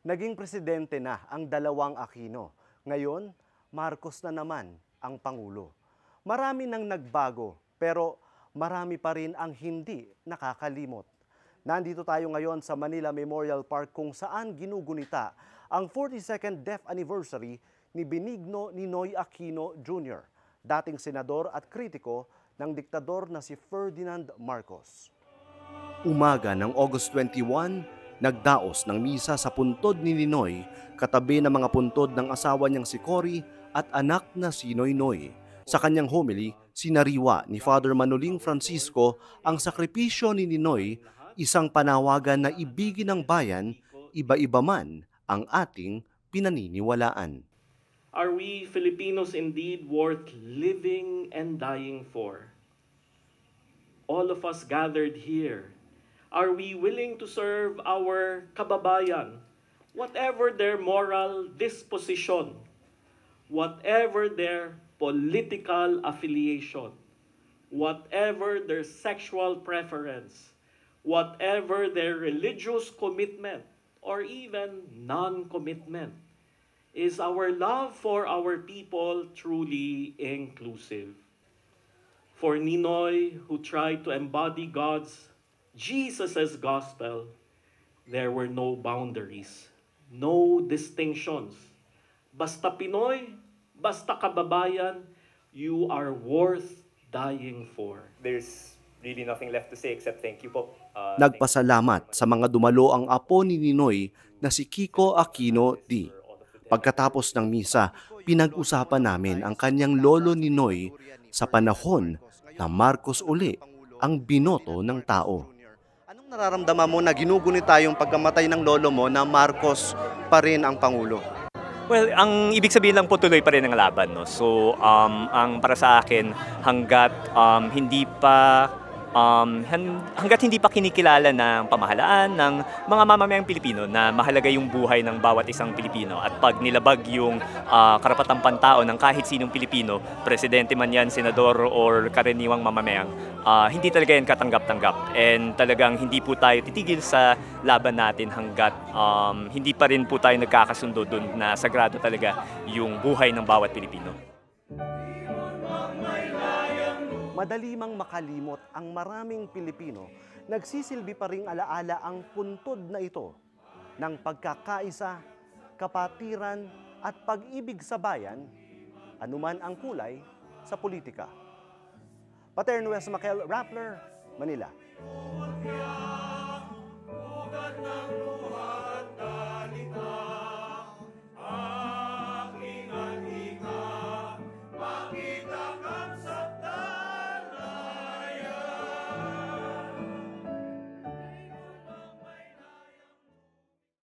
Naging presidente na ang dalawang Aquino. Ngayon, Marcos na naman ang Pangulo. Marami nang nagbago, pero marami pa rin ang hindi nakakalimot. Nandito tayo ngayon sa Manila Memorial Park kung saan ginugunita ang 42nd death anniversary ni Benigno Ninoy Aquino Jr., dating senador at kritiko ng diktador na si Ferdinand Marcos. Umaga ng August 21, nagdaos ng misa sa puntod ni Ninoy katabi ng mga puntod ng asawa niyang si Cory at anak na si Noynoy. Sa kanyang homily, sinariwa ni Father Manoling Francisco ang sakripisyo ni Ninoy, isang panawagan na ibigin ang bayan, iba-iba man ang ating pinaniniwalaan. Are we Filipinos indeed worth living and dying for? All of us gathered here, are we willing to serve our kababayan, whatever their moral disposition, whatever their political affiliation, whatever their sexual preference, whatever their religious commitment, or even non-commitment? Is our love for our people truly inclusive? For Ninoy, who tried to embody Jesus' gospel, there were no boundaries, no distinctions. Basta Pinoy, basta kababayan, you are worth dying for. There's really nothing left to say except thank you po. Nagpasalamat sa mga dumalo ang apo ni Ninoy na si Kiko Aquino D. Pagkatapos ng misa, pinag-usapan namin ang kanyang lolo Ninoy sa panahon na Marcos uli ang binoto ng tao. Anong nararamdaman mo na ginugunita yung pagkamatay ng lolo mo na Marcos pa rin ang Pangulo? Well, ang ibig sabihin lang po tuloy pa rin ang laban. No? So, ang para sa akin, hanggat hindi pa kinikilala ng pamahalaan ng mga mamamayang Pilipino na mahalaga yung buhay ng bawat isang Pilipino at pag nilabag yung karapatang pantao ng kahit sinong Pilipino, presidente man yan, senador or karaniwang mamamayang, hindi talaga yan katanggap-tanggap and talagang hindi po tayo titigil sa laban natin hanggat hindi pa rin po tayo nagkakasundo dun na sagrado talaga yung buhay ng bawat Pilipino. Madali mang makalimot ang maraming Pilipino, nagsisilbi pa ring alaala ang puntod na ito ng pagkakaisa, kapatiran at pag-ibig sa bayan, anuman ang kulay sa politika. Paterno West Makel, Rappler, Manila.